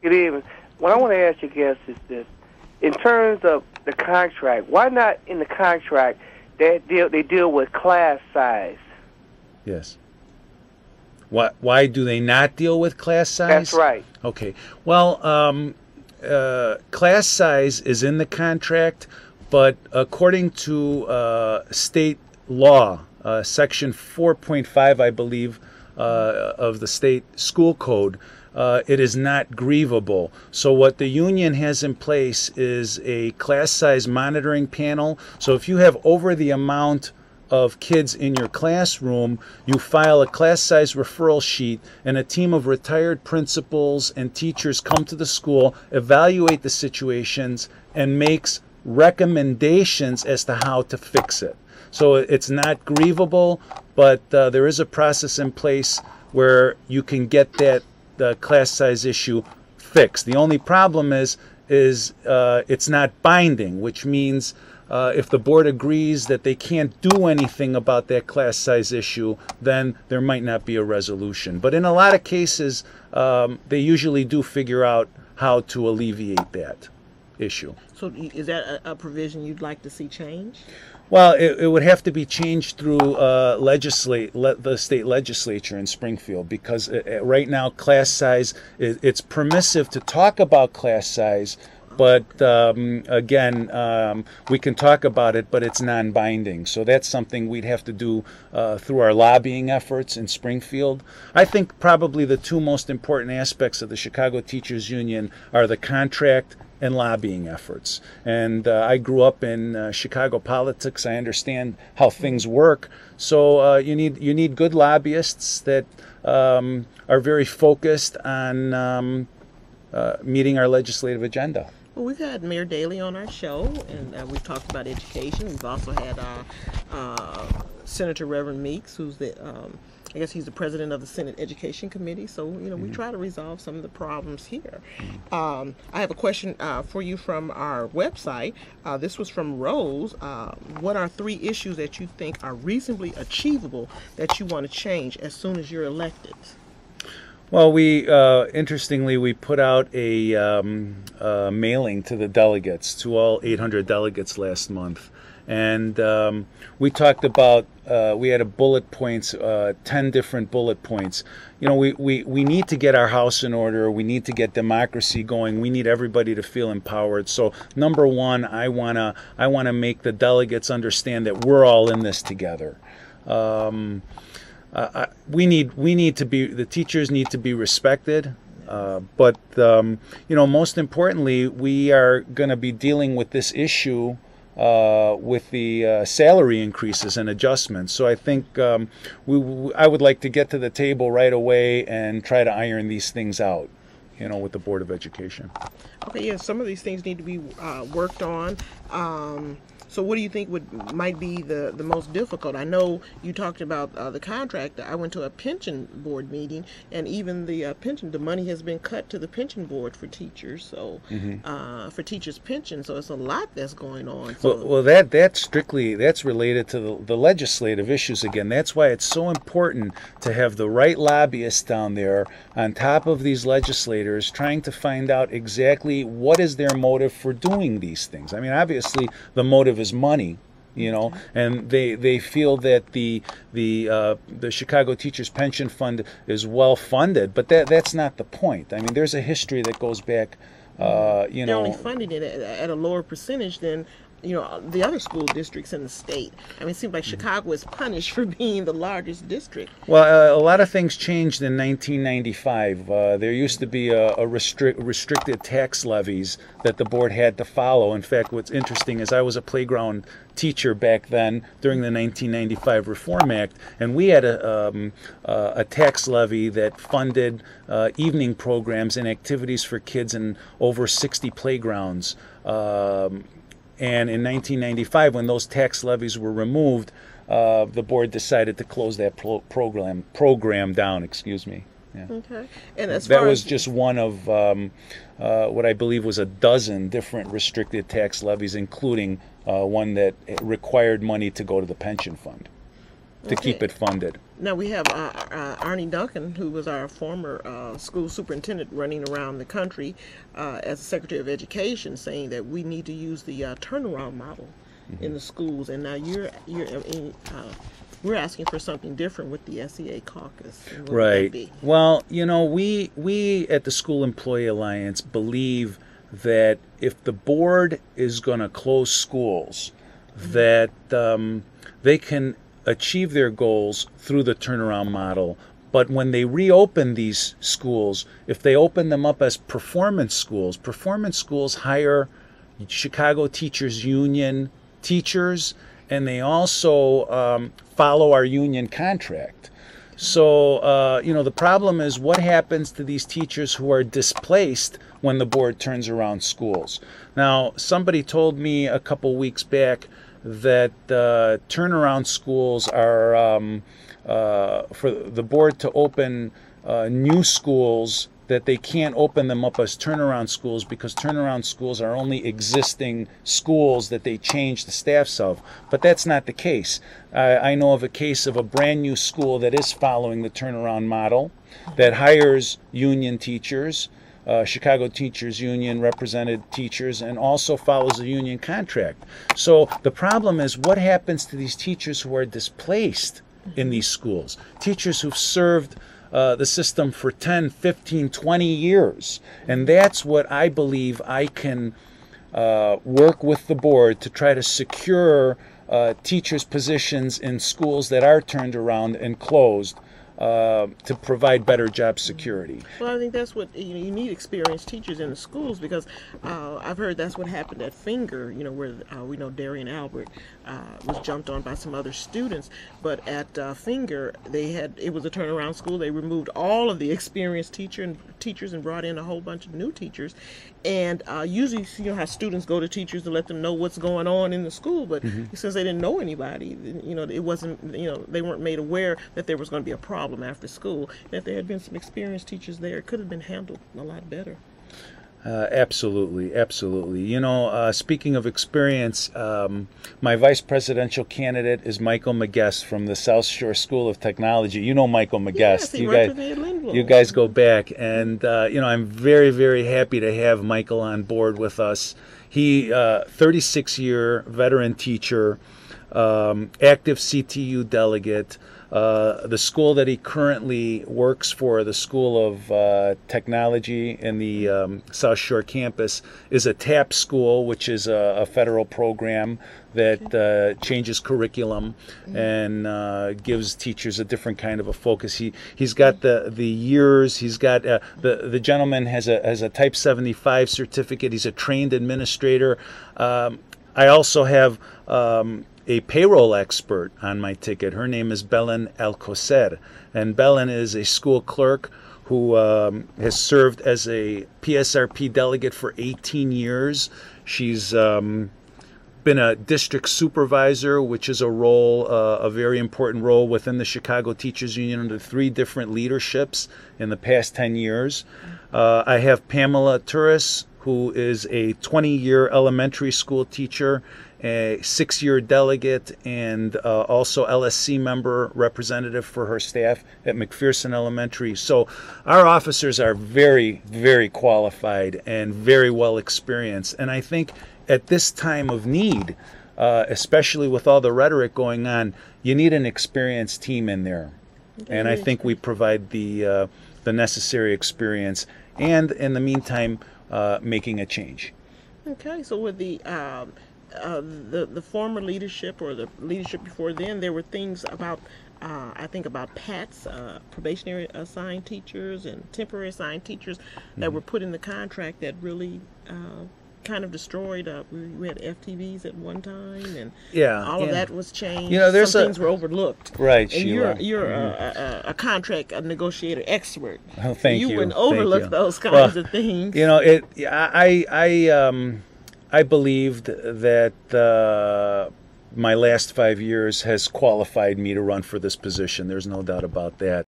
Good evening. What I want to ask you, guys, is this: in terms of the contract, why not in the contract they deal with class size? Yes. Why do they not deal with class size? That's right. Okay. Well, class size is in the contract, but according to state law, Section 4.5, I believe, of the state school code, it is not grievable. So what the union has in place is a class size monitoring panel. So if you have over the amount of kids in your classroom, you file a class size referral sheet, and a team of retired principals and teachers come to the school, evaluate the situations, and makes recommendations as to how to fix it. So it's not grievable, but there is a process in place where you can get that class size issue fixed. The only problem is it's not binding, which means if the board agrees that they can't do anything about that class size issue, then there might not be a resolution. But in a lot of cases, they usually do figure out how to alleviate that issue. So is that a provision you'd like to see change? Well, it would have to be changed through the state legislature in Springfield, because right now class size, it's permissive to talk about class size, but again, we can talk about it, but it's non-binding. So that's something we'd have to do through our lobbying efforts in Springfield. I think probably the two most important aspects of the Chicago Teachers Union are the contract and lobbying efforts. And I grew up in Chicago politics. I understand how things work. So you need good lobbyists that are very focused on meeting our legislative agenda. Well, we've had Mayor Daley on our show, and we've talked about education. We've also had Senator Reverend Meeks, who's the I guess he's the president of the Senate Education Committee. So, we try to resolve some of the problems here. I have a question for you from our website. This was from Rose. What are 3 issues that you think are reasonably achievable that you want to change as soon as you're elected? Well, interestingly, we put out a mailing to the delegates, to all 800 delegates last month. And we talked about, we had a bullet points, 10 different bullet points. We need to get our house in order. We need to get democracy going. We need everybody to feel empowered. So number 1, I wanna make the delegates understand that we're all in this together. We need to be, the teachers need to be respected. But most importantly, we are going to be dealing with this issue with the salary increases and adjustments. So I think I would like to get to the table right away and try to iron these things out, with the Board of Education. Okay, yeah, some of these things need to be worked on. So what do you think might be the most difficult? I know you talked about the contract. I went to a pension board meeting, and even the money has been cut to the pension board for teachers. So for teachers' pension, so it's a lot that's going on. So. Well, that's related to the legislative issues again. That's why it's so important to have the right lobbyists down there on top of these legislators, trying to find out exactly what is their motive for doing these things. I mean, obviously the motive is money, and they feel that the Chicago Teachers Pension Fund is well funded, but that's not the point. I mean, there's a history that goes back. They're only funding it at a lower percentage than the other school districts in the state. I mean, it seems like Chicago is punished for being the largest district. Well, a lot of things changed in 1995. There used to be a restricted tax levies that the board had to follow. In fact, what's interesting is I was a playground teacher back then during the 1995 Reform Act, and we had a tax levy that funded evening programs and activities for kids in over 60 playgrounds. And in 1995, when those tax levies were removed, the board decided to close that program down. Excuse me. Yeah. Okay. And that was just one of what I believe was a dozen different restricted tax levies, including one that required money to go to the pension fund to keep it funded. Now we have Arnie Duncan, who was our former school superintendent, running around the country as Secretary of Education, saying that we need to use the turnaround model in the schools. And now we're asking for something different with the S.E.A. caucus. And what would that be? Well, you know, we at the School Employee Alliance believe that if the board is going to close schools, that they can achieve their goals through the turnaround model. But when they reopen these schools, if they open them up as performance schools hire Chicago Teachers Union teachers, and they also follow our union contract. So, you know, the problem is what happens to these teachers who are displaced when the board turns around schools. Now, somebody told me a couple weeks back that turnaround schools are for the board to open new schools, that they can't open them up as turnaround schools because turnaround schools are only existing schools that they change the staffs of. But that's not the case. I know of a case of a brand new school that is following the turnaround model, that hires union teachers, Chicago Teachers Union represented teachers, and also follows a union contract. So the problem is what happens to these teachers who are displaced in these schools, teachers who've served the system for 10, 15, 20 years. And that's what I believe I can work with the board to try to secure teachers' positions in schools that are turned around and closed, to provide better job security. Well, I think that's what you need, experienced teachers in the schools, because I've heard that's what happened at Finger, where we know Darian Albert was jumped on by some other students. But at Finger, it was a turnaround school. They removed all of the experienced teachers and brought in a whole bunch of new teachers. And usually, how students go to teachers to let them know what's going on in the school. But since they didn't know anybody, it wasn't, they weren't made aware that there was going to be a problem after school. If there had been some experienced teachers there, it could have been handled a lot better. Absolutely. Speaking of experience, my vice presidential candidate is Michael McGuest from the South Shore School of Technology. You know Michael McGuest. Yes, he worked with me at Linville. You guys go back, and I'm very, very happy to have Michael on board with us. He, 36-year veteran teacher, active CTU delegate. The school that he currently works for, the School of Technology in the South Shore campus, is a TAP school, which is a federal program that changes curriculum and gives teachers a different kind of a focus. He's got the years. He's got the gentleman has a Type 75 certificate. He's a trained administrator. I also have a payroll expert on my ticket. Her name is Belen Alcocer, and Belen is a school clerk who has served as a PSRP delegate for 18 years. She's been a district supervisor, which is a role, a very important role within the Chicago Teachers Union under 3 different leaderships in the past 10 years. I have Pamela Turris, who is a 20-year elementary school teacher, a 6-year delegate, and also LSC member representative for her staff at McPherson Elementary. So our officers are very, very qualified and very well experienced. And I think at this time of need, especially with all the rhetoric going on, you need an experienced team in there. And I think we provide the necessary experience, and in the meantime, making a change. Okay, so with the former leadership, or the leadership before then, there were things about I think about PATs, probationary assigned teachers and temporary assigned teachers, that were put in the contract that really kind of destroyed. We had FTVs at one time, and all of that was changed. Some things were overlooked. Right, and Sheila. You're a contract negotiator expert. Oh, thank you. You wouldn't overlook those kinds of things. I believed that my last 5 years has qualified me to run for this position. There's no doubt about that.